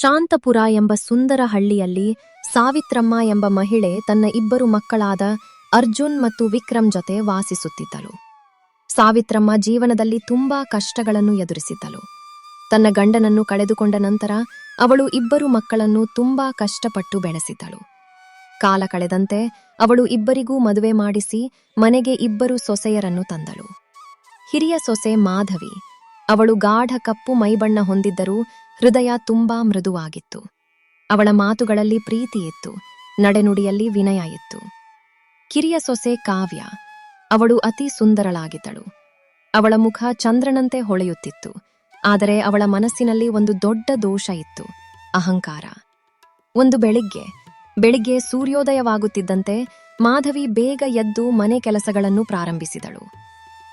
ಶಾಂತಪುರ ಎಂಬ ಸುಂದರ ಹಳ್ಳಿಯಲ್ಲಿ ಸಾವಿತ್ರಮ್ಮ ಎಂಬ ಮಹಿಳೆ ತನ್ನ ಇಬ್ಬರು ಮಕ್ಕಳಾದ ಅರ್ಜುನ್ ಮತ್ತು ವಿಕ್ರಮ್ ಜೊತೆ ವಾಸಿಸುತ್ತಿದ್ದಳು. ಸಾವಿತ್ರಮ್ಮ ಜೀವನದಲ್ಲಿ ತುಂಬಾ ಕಷ್ಟಗಳನ್ನು ಎದುರಿಸಿದ್ದಳು. ತನ್ನ ಗಂಡನನ್ನು ಕಳೆದುಕೊಂಡ ನಂತರ ಅವಳು ಇಬ್ಬರು ಮಕ್ಕಳನ್ನು ತುಂಬಾ ಕಷ್ಟಪಟ್ಟು ಬೆಳೆಸಿದ್ದಳು. ಕಾಲ ಕಳೆದಂತೆ ಅವಳು ಇಬ್ಬರಿಗೂ ಮದುವೆ ಮಾಡಿಸಿ ಮನೆಗೆ ಇಬ್ಬರು ಸೊಸೆಯರನ್ನು ತಂದಳು. ಹಿರಿಯ ಸೊಸೆ ಮಾಧವಿ. ಅವಳು ಗಾಢ ಕಪ್ಪು ಮೈಬಣ್ಣ ಹೊಂದಿದ್ದರೂ ಹೃದಯ ತುಂಬಾ ಮೃದುವಾಗಿತ್ತು. ಅವಳ ಮಾತುಗಳಲ್ಲಿ ಪ್ರೀತಿ ಇತ್ತು, ನಡೆನುಡಿಯಲ್ಲಿ ವಿನಯ ಇತ್ತು. ಕಿರಿಯ ಸೊಸೆ ಕಾವ್ಯ. ಅವಳು ಅತಿ ಸುಂದರಳಾಗಿದ್ದಳು. ಅವಳ ಮುಖ ಚಂದ್ರನಂತೆ ಹೊಳೆಯುತ್ತಿತ್ತು. ಆದರೆ ಅವಳ ಮನಸ್ಸಿನಲ್ಲಿ ಒಂದು ದೊಡ್ಡ ದೋಷ ಇತ್ತು, ಅಹಂಕಾರ. ಒಂದು ಬೆಳಿಗ್ಗೆ ಸೂರ್ಯೋದಯವಾಗುತ್ತಿದ್ದಂತೆ ಮಾಧವಿ ಬೇಗ ಎದ್ದು ಮನೆ ಕೆಲಸಗಳನ್ನು ಪ್ರಾರಂಭಿಸಿದಳು.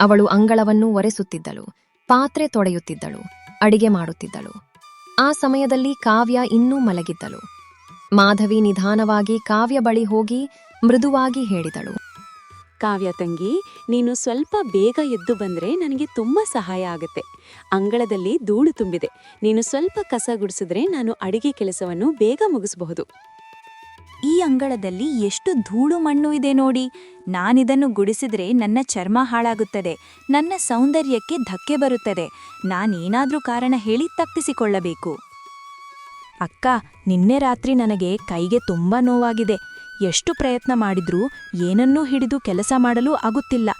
ಅವಳು ಅಂಗಳವನ್ನು ಒರೆಸುತ್ತಿದ್ದಳು, ಪಾತ್ರೆ ತೊಳೆಯುತ್ತಿದ್ದಳು, ಅಡಿಗೆ ಮಾಡುತ್ತಿದ್ದಳು. ಆ ಸಮಯದಲ್ಲಿ ಕಾವ್ಯ ಇನ್ನೂ ಮಲಗಿದ್ದಳು. ಮಾಧವಿ ನಿಧಾನವಾಗಿ ಕಾವ್ಯ ಬಳಿ ಹೋಗಿ ಮೃದುವಾಗಿ ಹೇಳಿದಳು, ಕಾವ್ಯ ತಂಗಿ, ನೀನು ಸ್ವಲ್ಪ ಬೇಗ ಎದ್ದು ಬಂದ್ರೆ ನನಗೆ ತುಂಬಾ ಸಹಾಯ ಆಗುತ್ತೆ. ಅಂಗಳದಲ್ಲಿ ಧೂಳು ತುಂಬಿದೆ. ನೀನು ಸ್ವಲ್ಪ ಕಸ ಗುಡಿಸಿದ್ರೆ ನಾನು ಅಡಿಗೆ ಕೆಲಸವನ್ನು ಬೇಗ ಮುಗಿಸಬಹುದು. ಈ ಅಂಗಳದಲ್ಲಿ ಎಷ್ಟು ಧೂಳು ಮಣ್ಣು ಇದೆ ನೋಡಿ. ನಾನಿದನ್ನು ಗುಡಿಸಿದ್ರೆ ನನ್ನ ಚರ್ಮ ಹಾಳಾಗುತ್ತದೆ, ನನ್ನ ಸೌಂದರ್ಯಕ್ಕೆ ಧಕ್ಕೆ ಬರುತ್ತದೆ. ನಾನೇನಾದ್ರೂ ಕಾರಣ ಹೇಳಿ ತಪ್ಪಿಸಿಕೊಳ್ಳಬೇಕು. ಅಕ್ಕ, ನಿನ್ನೆ ರಾತ್ರಿ ನನಗೆ ಕೈಗೆ ತುಂಬಾ ನೋವಾಗಿದೆ. ಎಷ್ಟು ಪ್ರಯತ್ನ ಮಾಡಿದ್ರೂ ಏನನ್ನೂ ಹಿಡಿದು ಕೆಲಸ ಮಾಡಲು ಆಗುತ್ತಿಲ್ಲ.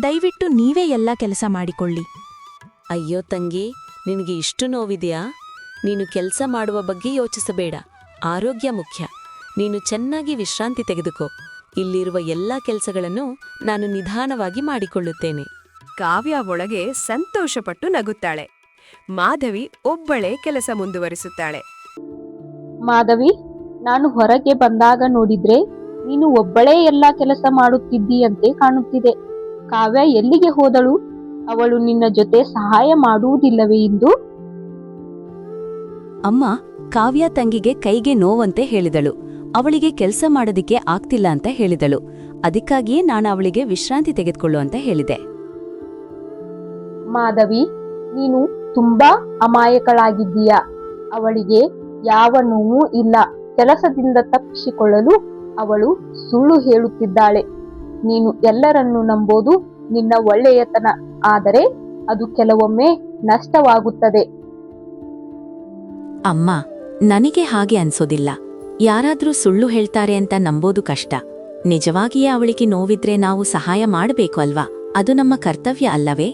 ದಯವಿಟ್ಟು ನೀವೇ ಎಲ್ಲ ಕೆಲಸ ಮಾಡಿಕೊಳ್ಳಿ. ಅಯ್ಯೋ ತಂಗಿ, ನಿನಗೆ ಇಷ್ಟು ನೋವಿದೆಯಾ? ನೀನು ಕೆಲಸ ಮಾಡುವ ಬಗ್ಗೆ ಯೋಚಿಸಬೇಡ. ಆರೋಗ್ಯ ಮುಖ್ಯ. ನೀನು ಚೆನ್ನಾಗಿ ವಿಶ್ರಾಂತಿ ತೆಗೆದುಕೋ. ಇಲ್ಲಿರುವ ಎಲ್ಲ ಕೆಲಸಗಳನ್ನು ನಾನು ನಿಧಾನವಾಗಿ ಮಾಡಿಕೊಳ್ಳುತ್ತೇನೆ. ಕಾವ್ಯ ಒಳಗೆ ಸಂತೋಷಪಟ್ಟು ನಗುತ್ತಾಳೆ. ಮಾಧವಿ ಒಬ್ಬಳೇ ಕೆಲಸ ಮುಂದುವರಿಸುತ್ತಾಳೆ. ಮಾಧವಿ, ನಾನು ಹೊರಗೆ ಬಂದಾಗ ನೋಡಿದ್ರೆ ನೀನು ಒಬ್ಬಳೇ ಎಲ್ಲಾ ಕೆಲಸ ಮಾಡುತ್ತಿದ್ದೀಯಂತೆ ಕಾಣುತ್ತಿದೆ. ಕಾವ್ಯ ಎಲ್ಲಿಗೆ ಹೋದಳು? ಅವಳು ನಿನ್ನ ಜೊತೆ ಸಹಾಯ ಮಾಡುವುದಿಲ್ಲವೇ ಇಂದು? ಅಮ್ಮ, ಕಾವ್ಯ ತಂಗಿಗೆ ಕೈಗೆ ನೋವಂತೆ ಹೇಳಿದಳು. ಅವಳಿಗೆ ಕೆಲಸ ಮಾಡೋದಿಕ್ಕೆ ಆಗ್ತಿಲ್ಲ ಅಂತ ಹೇಳಿದಳು. ಅದಕ್ಕಾಗಿಯೇ ನಾನು ಅವಳಿಗೆ ವಿಶ್ರಾಂತಿ ತೆಗೆದುಕೊಳ್ಳು ಅಂತ ಹೇಳಿದೆ. ಮಾಧವಿ, ನೀನು ತುಂಬಾ ಅಮಾಯಕಳಾಗಿದ್ದೀಯ. ಅವಳಿಗೆ ಯಾವ ನೋವು ಇಲ್ಲ. ಕೆಲಸದಿಂದ ತಪ್ಪಿಸಿಕೊಳ್ಳಲು ಅವಳು ಸುಳ್ಳು ಹೇಳುತ್ತಿದ್ದಾಳೆ. ನೀನು ಎಲ್ಲರನ್ನೂ ನಂಬೋದು ನಿನ್ನ ಒಳ್ಳೆಯತನ. ಆದರೆ ಅದು ಕೆಲವೊಮ್ಮೆ ನಷ್ಟವಾಗುತ್ತದೆ. ಅಮ್ಮ, ನನಗೆ ಹಾಗೆ ಅನ್ಸೋದಿಲ್ಲ. ಯಾರಾದ್ರೂ ಸುಳ್ಳು ಹೇಳ್ತಾರೆ ಅಂತ ನಂಬೋದು ಕಷ್ಟ. ನಿಜವಾಗಿಯೇ ಅವಳಿಗೆ ನೋವಿದ್ರೆ ನಾವು ಸಹಾಯ ಮಾಡಬೇಕು ಅಲ್ವಾ? ಅದು ನಮ್ಮ ಕರ್ತವ್ಯ ಅಲ್ಲವೇ?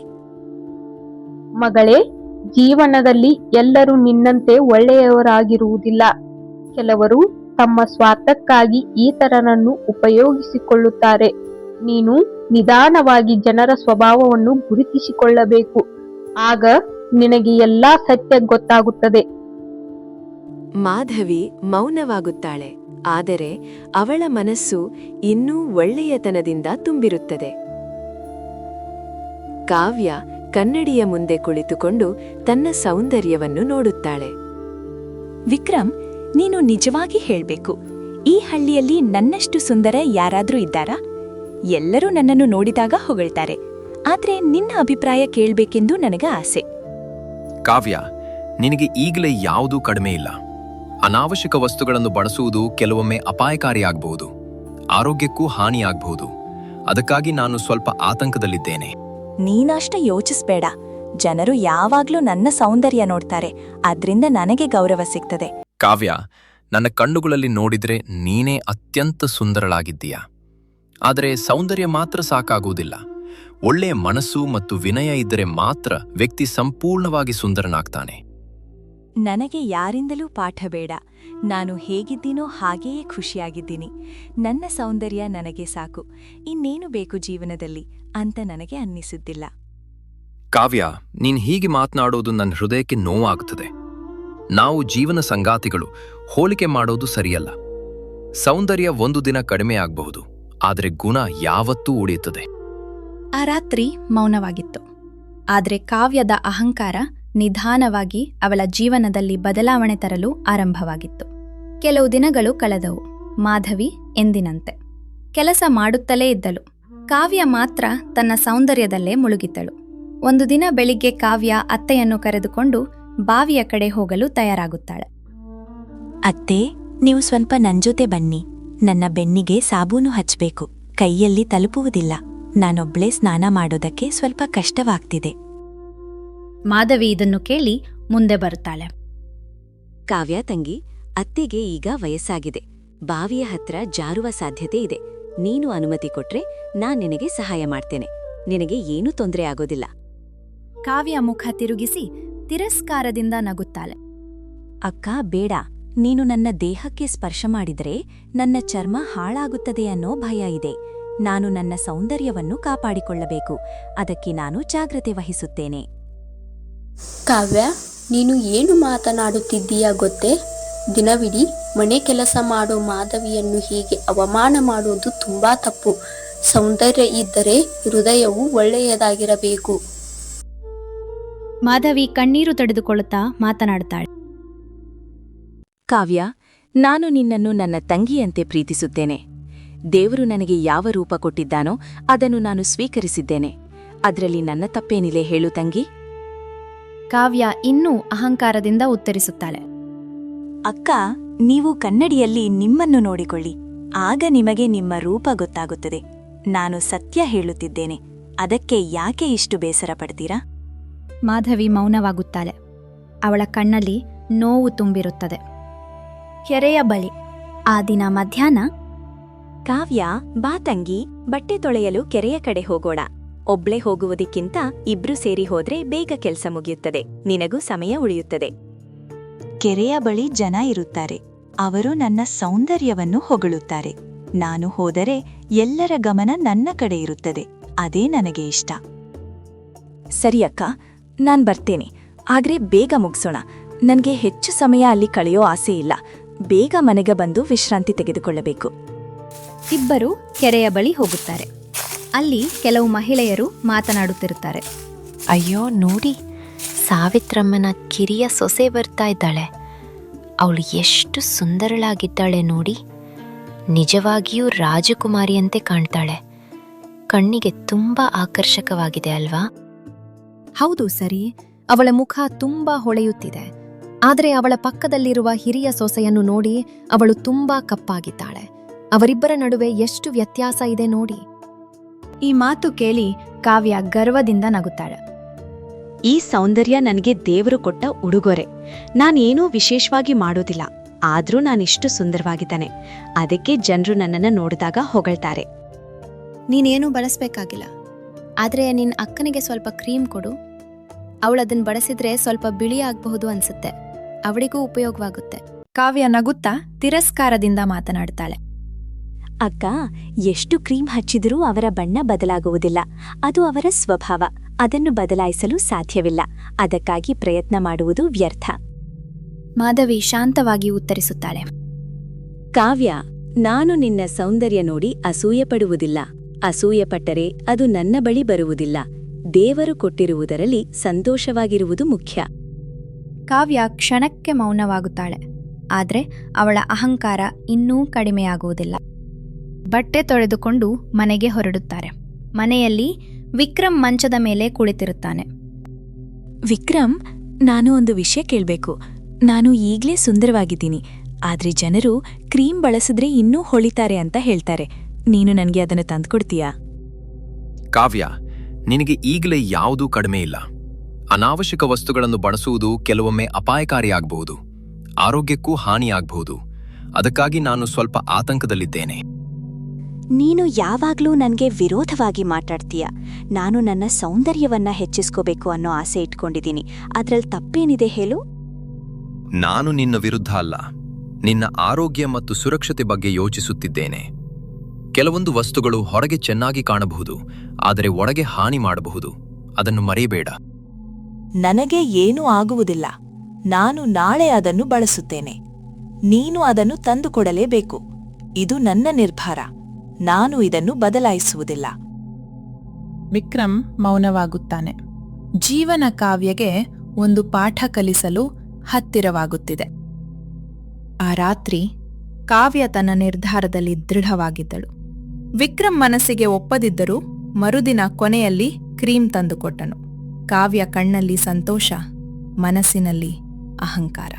ಮಗಳೇ, ಜೀವನದಲ್ಲಿ ಎಲ್ಲರೂ ನಿನ್ನಂತೆ ಒಳ್ಳೆಯವರಾಗಿರುವುದಿಲ್ಲ. ಕೆಲವರು ತಮ್ಮ ಸ್ವಾರ್ಥಕ್ಕಾಗಿ ಈತರನನ್ನು ಉಪಯೋಗಿಸಿಕೊಳ್ಳುತ್ತಾರೆ. ನೀನು ನಿಧಾನವಾಗಿ ಜನರ ಸ್ವಭಾವವನ್ನು ಗುರುತಿಸಿಕೊಳ್ಳಬೇಕು. ಆಗ ನಿನಗೆ ಎಲ್ಲಾ ಸತ್ಯ ಗೊತ್ತಾಗುತ್ತದೆ. ಮಾಧವಿ ಮೌನವಾಗುತ್ತಾಳೆ. ಆದರೆ ಅವಳ ಮನಸ್ಸು ಇನ್ನೂ ಒಳ್ಳೆಯತನದಿಂದ ತುಂಬಿರುತ್ತದೆ. ಕಾವ್ಯ ಕನ್ನಡಿಯ ಮುಂದೆ ಕುಳಿತುಕೊಂಡು ತನ್ನ ಸೌಂದರ್ಯವನ್ನು ನೋಡುತ್ತಾಳೆ. ವಿಕ್ರಮ್, ನೀನು ನಿಜವಾಗಿ ಹೇಳ್ಬೇಕು. ಈ ಹಳ್ಳಿಯಲ್ಲಿ ನನ್ನಷ್ಟು ಸುಂದರ ಯಾರಾದ್ರೂ ಇದ್ದಾರಾ? ಎಲ್ಲರೂ ನನ್ನನ್ನು ನೋಡಿದಾಗ ಹೊಗಳ್ತಾರೆ. ಆದ್ರೆ ನಿನ್ನ ಅಭಿಪ್ರಾಯ ಕೇಳ್ಬೇಕೆಂದು ನನಗೆ ಆಸೆ. ಕಾವ್ಯ, ನಿನಗೆ ಈಗಲೇ ಯಾವುದೂ ಕಡಿಮೆ ಇಲ್ಲ. ಅನಾವಶ್ಯಕ ವಸ್ತುಗಳನ್ನು ಬಳಸುವುದು ಕೆಲವೊಮ್ಮೆ ಅಪಾಯಕಾರಿಯಾಗಬಹುದು, ಆರೋಗ್ಯಕ್ಕೂ ಹಾನಿಯಾಗಬಹುದು. ಅದಕ್ಕಾಗಿ ನಾನು ಸ್ವಲ್ಪ ಆತಂಕದಲ್ಲಿದ್ದೇನೆ. ನೀನಷ್ಟ ಯೋಚಿಸ್ಬೇಡ. ಜನರು ಯಾವಾಗ್ಲೂ ನನ್ನ ಸೌಂದರ್ಯ ನೋಡ್ತಾರೆ. ಅದ್ರಿಂದ ನನಗೆ ಗೌರವ ಸಿಗ್ತದೆ. ಕಾವ್ಯ, ನನ್ನ ಕಣ್ಣುಗಳಲ್ಲಿ ನೋಡಿದ್ರೆ ನೀನೇ ಅತ್ಯಂತ ಸುಂದರಳಾಗಿದ್ದೀಯ. ಆದರೆ ಸೌಂದರ್ಯ ಮಾತ್ರ ಸಾಕಾಗುವುದಿಲ್ಲ. ಒಳ್ಳೆಯ ಮನಸ್ಸು ಮತ್ತು ವಿನಯ ಇದ್ದರೆ ಮಾತ್ರ ವ್ಯಕ್ತಿ ಸಂಪೂರ್ಣವಾಗಿ ಸುಂದರನಾಗ್ತಾನೆ. ನನಗೆ ಯಾರಿಂದಲೂ ಪಾಠ ಬೇಡ. ನಾನು ಹೇಗಿದ್ದೀನೋ ಹಾಗೆಯೇ ಖುಷಿಯಾಗಿದ್ದೀನಿ. ನನ್ನ ಸೌಂದರ್ಯ ನನಗೆ ಸಾಕು. ಇನ್ನೇನು ಬೇಕು ಜೀವನದಲ್ಲಿ ಅಂತ ನನಗೆ ಅನ್ನಿಸುತ್ತಿಲ್ಲ. ಕಾವ್ಯ, ನೀನ್ ಹೀಗೆ ಮಾತನಾಡೋದು ನನ್ನ ಹೃದಯಕ್ಕೆ ನೋವಾಗುತ್ತದೆ. ನಾವು ಜೀವನ ಸಂಗಾತಿಗಳು. ಹೋಲಿಕೆ ಮಾಡೋದು ಸರಿಯಲ್ಲ. ಸೌಂದರ್ಯ ಒಂದು ದಿನ ಕಡಿಮೆ ಆಗಬಹುದು, ಆದರೆ ಗುಣ ಯಾವತ್ತೂ ಉಳಿಯುತ್ತದೆ. ಆ ರಾತ್ರಿ ಮೌನವಾಗಿತ್ತು. ಆದರೆ ಕಾವ್ಯದ ಅಹಂಕಾರ ನಿಧಾನವಾಗಿ ಅವಳ ಜೀವನದಲ್ಲಿ ಬದಲಾವಣೆ ತರಲು ಆರಂಭವಾಗಿತ್ತು. ಕೆಲವು ದಿನಗಳು ಕಳೆದವು. ಮಾಧವಿ ಎಂದಿನಂತೆ ಕೆಲಸ ಮಾಡುತ್ತಲೇ ಇದ್ದಳು. ಕಾವ್ಯ ಮಾತ್ರ ತನ್ನ ಸೌಂದರ್ಯದಲ್ಲೇ ಮುಳುಗಿದ್ದಳು. ಒಂದು ದಿನ ಬೆಳಿಗ್ಗೆ ಕಾವ್ಯ ಅತ್ತೆಯನ್ನು ಕರೆದುಕೊಂಡು ಬಾವಿಯ ಕಡೆ ಹೋಗಲು ತಯಾರಾಗುತ್ತಾಳೆ. ಅತ್ತೆ, ನೀವು ಸ್ವಲ್ಪ ನನ್ಜೊತೆ ಬನ್ನಿ. ನನ್ನ ಬೆನ್ನಿಗೆ ಸಾಬೂನು ಹಚ್ಚಬೇಕು. ಕೈಯಲ್ಲಿ ತಲುಪುವುದಿಲ್ಲ. ನಾನೊಬ್ಳೇ ಸ್ನಾನ ಮಾಡೋದಕ್ಕೆ ಸ್ವಲ್ಪ ಕಷ್ಟವಾಗ್ತಿದೆ. ಮಾಧವಿ ಇದನ್ನು ಕೇಳಿ ಮುಂದೆ ಬರುತ್ತಾಳೆ. ಕಾವ್ಯ ತಂಗಿ, ಅತ್ತೆಗೆ ಈಗ ವಯಸ್ಸಾಗಿದೆ. ಬಾವಿಯ ಹತ್ರ ಜಾರುವ ಸಾಧ್ಯತೆ ಇದೆ. ನೀನು ಅನುಮತಿ ಕೊಟ್ರೆ ನಾನ್ ನಿನಗೆ ಸಹಾಯ ಮಾಡ್ತೇನೆ. ನಿನಗೆ ಏನೂ ತೊಂದರೆ ಆಗೋದಿಲ್ಲ. ಕಾವ್ಯ ಮುಖ ತಿರುಗಿಸಿ ತಿರಸ್ಕಾರದಿಂದ ನಗುತ್ತಾಳೆ. ಅಕ್ಕ, ಬೇಡ. ನೀನು ನನ್ನ ದೇಹಕ್ಕೆ ಸ್ಪರ್ಶ ಮಾಡಿದರೆ ನನ್ನ ಚರ್ಮ ಹಾಳಾಗುತ್ತದೆ ಅನ್ನೋ ಭಯ ಇದೆ. ನಾನು ನನ್ನ ಸೌಂದರ್ಯವನ್ನು ಕಾಪಾಡಿಕೊಳ್ಳಬೇಕು. ಅದಕ್ಕೆ ನಾನು ಜಾಗ್ರತೆ ವಹಿಸುತ್ತೇನೆ. ಕಾವ್ಯ, ನೀನು ಏನು ಮಾತನಾಡುತ್ತಿದ್ದೀಯಾ ಗೊತ್ತೇ? ದಿನವಿಡೀ ಮನೆ ಕೆಲಸ ಮಾಡೋ ಮಾಧವಿಯನ್ನು ಹೀಗೆ ಅವಮಾನ ಮಾಡುವುದು ತುಂಬಾ ತಪ್ಪು. ಸೌಂದರ್ಯ ಇದ್ದರೆ ಹೃದಯವು ಒಳ್ಳೆಯದಾಗಿರಬೇಕು. ಮಾಧವಿ ಕಣ್ಣೀರು ತಡೆದುಕೊಳ್ಳುತ್ತಾ ಮಾತನಾಡುತ್ತಾಳೆ. ಕಾವ್ಯ, ನಾನು ನಿನ್ನನ್ನು ನನ್ನ ತಂಗಿಯಂತೆ ಪ್ರೀತಿಸುತ್ತೇನೆ. ದೇವರು ನನಗೆ ಯಾವ ರೂಪ ಕೊಟ್ಟಿದ್ದಾನೋ ಅದನ್ನು ನಾನು ಸ್ವೀಕರಿಸಿದ್ದೇನೆ. ಅದರಲ್ಲಿ ನನ್ನ ತಪ್ಪೇನಿದೆ ಹೇಳು ತಂಗಿ? ಕಾವ್ಯ ಇನ್ನೂ ಅಹಂಕಾರದಿಂದ ಉತ್ತರಿಸುತ್ತಾಳೆ. ಅಕ್ಕ, ನೀವು ಕನ್ನಡಿಯಲ್ಲಿ ನಿಮ್ಮನ್ನು ನೋಡಿಕೊಳ್ಳಿ. ಆಗ ನಿಮಗೆ ನಿಮ್ಮ ರೂಪ ಗೊತ್ತಾಗುತ್ತದೆ. ನಾನು ಸತ್ಯ ಹೇಳುತ್ತಿದ್ದೇನೆ. ಅದಕ್ಕೆ ಯಾಕೆ ಇಷ್ಟು ಬೇಸರ ಪಡ್ತೀರಾ? ಮಾಧವಿ ಮೌನವಾಗುತ್ತಾಳೆ. ಅವಳ ಕಣ್ಣಲ್ಲಿ ನೋವು ತುಂಬಿರುತ್ತದೆ. ಕೆರೆಯ ಬಳಿ ಆ ದಿನ ಮಧ್ಯಾಹ್ನ. ಕಾವ್ಯ, ಬಾ ತಂಗಿ, ಬಟ್ಟೆ ತೊಳೆಯಲು ಕೆರೆಯ ಕಡೆ ಹೋಗೋಣ. ಒಬ್ಳೆ ಹೋಗುವುದಕ್ಕಿಂತ ಇಬ್ರು ಸೇರಿ ಹೋದ್ರೆ ಬೇಗ ಕೆಲ್ಸ ಮುಗಿಯುತ್ತದೆ. ನಿನಗೂ ಸಮಯ ಉಳಿಯುತ್ತದೆ. ಕೆರೆಯ ಬಳಿ ಜನ ಇರುತ್ತಾರೆ. ಅವರು ನನ್ನ ಸೌಂದರ್ಯವನ್ನು ಹೊಗಳುತ್ತಾರೆ. ನಾನು ಹೋದರೆ ಎಲ್ಲರ ಗಮನ ನನ್ನ ಕಡೆ ಇರುತ್ತದೆ. ಅದೇ ನನಗೆ ಇಷ್ಟ. ಸರಿ ಅಕ್ಕ, ನಾನ್ ಬರ್ತೇನೆ. ಆದ್ರೆ ಬೇಗ ಮುಗ್ಸೋಣ. ನನ್ಗೆ ಹೆಚ್ಚು ಸಮಯ ಅಲ್ಲಿ ಕಳೆಯೋ ಆಸೆ ಇಲ್ಲ. ಬೇಗ ಮನೆಗೆ ಬಂದು ವಿಶ್ರಾಂತಿ ತೆಗೆದುಕೊಳ್ಳಬೇಕು. ಇಬ್ಬರು ಕೆರೆಯ ಬಳಿ ಹೋಗುತ್ತಾರೆ. ಅಲ್ಲಿ ಕೆಲವು ಮಹಿಳೆಯರು ಮಾತನಾಡುತ್ತಿರುತ್ತಾರೆ. ಅಯ್ಯೋ ನೋಡಿ, ಸಾವಿತ್ರಮ್ಮನ ಕಿರಿಯ ಸೊಸೆ ಬರ್ತಾ ಇದ್ದಾಳೆ. ಅವಳು ಎಷ್ಟು ಸುಂದರಳಾಗಿದ್ದಾಳೆ ನೋಡಿ. ನಿಜವಾಗಿಯೂ ರಾಜಕುಮಾರಿಯಂತೆ ಕಾಣ್ತಾಳೆ. ಕಣ್ಣಿಗೆ ತುಂಬಾ ಆಕರ್ಷಕವಾಗಿದೆ ಅಲ್ವಾ? ಹೌದು ಸರಿ, ಅವಳ ಮುಖ ತುಂಬಾ ಹೊಳೆಯುತ್ತಿದೆ. ಆದರೆ ಅವಳ ಪಕ್ಕದಲ್ಲಿರುವ ಹಿರಿಯ ಸೊಸೆಯನ್ನು ನೋಡಿ ಅವಳು ತುಂಬಾ ಕಪ್ಪಾಗಿದ್ದಾಳೆ. ಅವರಿಬ್ಬರ ನಡುವೆ ಎಷ್ಟು ವ್ಯತ್ಯಾಸ ಇದೆ ನೋಡಿ. ಈ ಮಾತು ಕೇಳಿ ಕಾವ್ಯ ಗರ್ವದಿಂದ ನಗುತ್ತಾಳೆ. ಈ ಸೌಂದರ್ಯ ನನಗೆ ದೇವರು ಕೊಟ್ಟ ಉಡುಗೊರೆ. ನಾನೇನೂ ವಿಶೇಷವಾಗಿ ಮಾಡೋದಿಲ್ಲ. ಆದ್ರೂ ನಾನಿಷ್ಟು ಸುಂದರವಾಗಿದ್ದಾನೆ. ಅದಕ್ಕೆ ಜನರು ನನ್ನನ್ನು ನೋಡಿದಾಗ ಹೊಗಳ್ತಾರೆ. ನೀನೇನೂ ಬಳಸಬೇಕಾಗಿಲ್ಲ. ಆದರೆ ನಿನ್ನ ಅಕ್ಕನಿಗೆ ಸ್ವಲ್ಪ ಕ್ರೀಮ್ ಕೊಡು. ಅವಳದನ್ನು ಬಳಸಿದ್ರೆ ಸ್ವಲ್ಪ ಬಿಳಿ ಆಗಬಹುದು ಅನ್ಸುತ್ತೆ. ಅವಳಿಗೂ ಉಪಯೋಗವಾಗುತ್ತೆ. ಕಾವ್ಯ ನಗುತ್ತಾ ತಿರಸ್ಕಾರದಿಂದ ಮಾತನಾಡುತ್ತಾಳೆ. ಅಕ್ಕ, ಎಷ್ಟು ಕ್ರೀಮ್ ಹಚ್ಚಿದರೂ ಅವರ ಬಣ್ಣ ಬದಲಾಗುವುದಿಲ್ಲ. ಅದು ಅವರ ಸ್ವಭಾವ. ಅದನ್ನು ಬದಲಾಯಿಸಲು ಸಾಧ್ಯವಿಲ್ಲ. ಅದಕ್ಕಾಗಿ ಪ್ರಯತ್ನ ಮಾಡುವುದು ವ್ಯರ್ಥ. ಮಾಧವಿ ಶಾಂತವಾಗಿ ಉತ್ತರಿಸುತ್ತಾಳೆ. ಕಾವ್ಯ, ನಾನು ನಿನ್ನ ಸೌಂದರ್ಯ ನೋಡಿ ಅಸೂಯೆಪಡುವುದಿಲ್ಲ. ಅಸೂಯೆಪಟ್ಟರೆ ಅದು ನನ್ನ ಬಳಿ ಬರುವುದಿಲ್ಲ. ದೇವರು ಕೊಟ್ಟಿರುವುದರಲ್ಲಿ ಸಂತೋಷವಾಗಿರುವುದು ಮುಖ್ಯ. ಕಾವ್ಯ ಕ್ಷಣಕ್ಕೆ ಮೌನವಾಗುತ್ತಾಳೆ. ಆದರೆ ಅವಳ ಅಹಂಕಾರ ಇನ್ನೂ ಕಡಿಮೆಯಾಗುವುದಿಲ್ಲ. ಬಟ್ಟೆ ತೊಳೆದುಕೊಂಡು ಮನೆಗೆ ಹೊರಡುತ್ತಾರೆ. ಮನೆಯಲ್ಲಿ ವಿಕ್ರಮ್ ಮಂಚದ ಮೇಲೆ ಕುಳಿತಿರುತ್ತಾನೆ. ವಿಕ್ರಮ್, ನಾನು ಒಂದು ವಿಷಯ ಕೇಳಬೇಕು. ನಾನು ಈಗ್ಲೇ ಸುಂದರವಾಗಿದ್ದೀನಿ. ಆದ್ರೆ ಜನರು ಕ್ರೀಮ್ ಬಳಸಿದ್ರೆ ಇನ್ನೂ ಹೊಳಿತಾರೆ ಅಂತ ಹೇಳ್ತಾರೆ. ನೀನು ನನಗೆ ಅದನ್ನು ತಂದ್ಕೊಡ್ತೀಯಾ? ಕಾವ್ಯ, ನಿನಗೆ ಈಗಲೇ ಯಾವುದೂ ಕಡಿಮೆ ಇಲ್ಲ. ಅನಾವಶ್ಯಕ ವಸ್ತುಗಳನ್ನು ಬಳಸುವುದು ಕೆಲವೊಮ್ಮೆ ಅಪಾಯಕಾರಿಯಾಗಬಹುದು, ಆರೋಗ್ಯಕ್ಕೂ ಹಾನಿಯಾಗಬಹುದು. ಅದಕ್ಕಾಗಿ ನಾನು ಸ್ವಲ್ಪ ಆತಂಕದಲ್ಲಿದ್ದೇನೆ. ನೀನು ಯಾವಾಗ್ಲೂ ನನ್ಗೆ ವಿರೋಧವಾಗಿ ಮಾತಾಡ್ತೀಯ. ನಾನು ನನ್ನ ಸೌಂದರ್ಯವನ್ನ ಹೆಚ್ಚಿಸ್ಕೋಬೇಕು ಅನ್ನೋ ಆಸೆ ಇಟ್ಕೊಂಡಿದ್ದೀನಿ. ಅದ್ರಲ್ಲಿ ತಪ್ಪೇನಿದೆ ಹೇಳು? ನಾನು ನಿನ್ನ ವಿರುದ್ಧ ಅಲ್ಲ, ನಿನ್ನ ಆರೋಗ್ಯ ಮತ್ತು ಸುರಕ್ಷತೆ ಬಗ್ಗೆ ಯೋಚಿಸುತ್ತಿದ್ದೇನೆ. ಕೆಲವೊಂದು ವಸ್ತುಗಳು ಹೊರಗೆ ಚೆನ್ನಾಗಿ ಕಾಣಬಹುದು, ಆದರೆ ಒಳಗೆ ಹಾನಿ ಮಾಡಬಹುದು. ಅದನ್ನು ಮರೆಯಬೇಡ. ನನಗೆ ಏನೂ ಆಗುವುದಿಲ್ಲ. ನಾನು ನಾಳೆ ಅದನ್ನು ಬಳಸುತ್ತೇನೆ. ನೀನು ಅದನ್ನು ತಂದುಕೊಡಲೇಬೇಕು. ಇದು ನನ್ನ ನಿರ್ಧಾರ. ನಾನು ಇದನ್ನು ಬದಲಾಯಿಸುವುದಿಲ್ಲ. ವಿಕ್ರಮ್ ಮೌನವಾಗುತ್ತಾನೆ. ಜೀವನ ಕಾವ್ಯಗೆ ಒಂದು ಪಾಠ ಕಲಿಸಲು ಹತ್ತಿರವಾಗುತ್ತಿದೆ. ಆ ರಾತ್ರಿ ಕಾವ್ಯ ತನ್ನ ನಿರ್ಧಾರದಲ್ಲಿ ದೃಢವಾಗಿದ್ದಳು. ವಿಕ್ರಮ್ ಮನಸ್ಸಿಗೆ ಒಪ್ಪದಿದ್ದರೂ ಮರುದಿನ ಕೊನೆಯಲ್ಲಿ ಕ್ರೀಮ್ ತಂದುಕೊಟ್ಟನು. ಕಾವ್ಯ ಕಣ್ಣಲ್ಲಿ ಸಂತೋಷ, ಮನಸ್ಸಿನಲ್ಲಿ ಅಹಂಕಾರ.